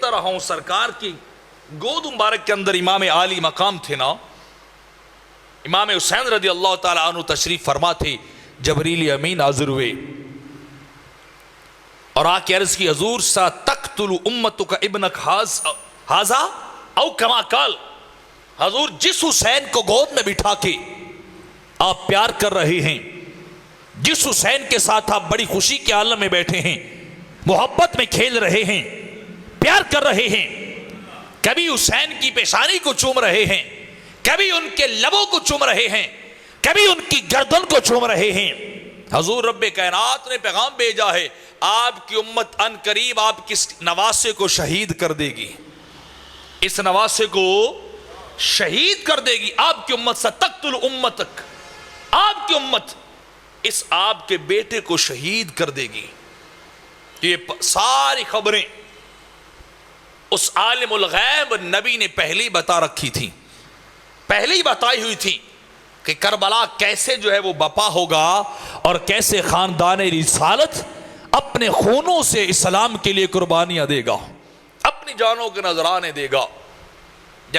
रहा हूं सरकार की गोद मुबारक के अंदर इमाम आली मकाम थे ना, इमाम हुसैन रदी अल्लाह ताला अन्हु तशरीफ फरमा थे। जबरील अमीन हाजिर हुए और आके अर्ज की हजूर सा तख्तुल उम्मतु का इब्नक हाजा औ कमा काल, हजूर जिस हुसैन को गोद में बिठा के आप प्यार कर रहे हैं, जिस हुसैन के साथ आप बड़ी खुशी के आलम में बैठे हैं, मोहब्बत में खेल रहे हैं, प्यार कर रहे हैं, कभी हुसैन की पेशानी को चूम रहे हैं, कभी उनके लबों को चूम रहे हैं, कभी उनकी गर्दन को चूम रहे हैं। हजूर रब्बे कायनात ने पैगाम भेजा है, आपकी उम्मत अन करीब आपकी नवासे को शहीद कर देगी, इस नवासे को शहीद कर देगी। आपकी उम्मत सतक्तुल उम्मतक, आपकी उम्मत इस आपके बेटे को शहीद कर देगी। ये सारी खबरें उस आलिमुल गैब नबी ने पहले ही बता रखी थी, पहले ही बताई हुई थी कि करबला कैसे जो है वो बपा होगा और कैसे खानदान रिसालत अपने खूनों से इस्लाम के लिए कुर्बानियां देगा, अपनी जानों के नजराने देगा।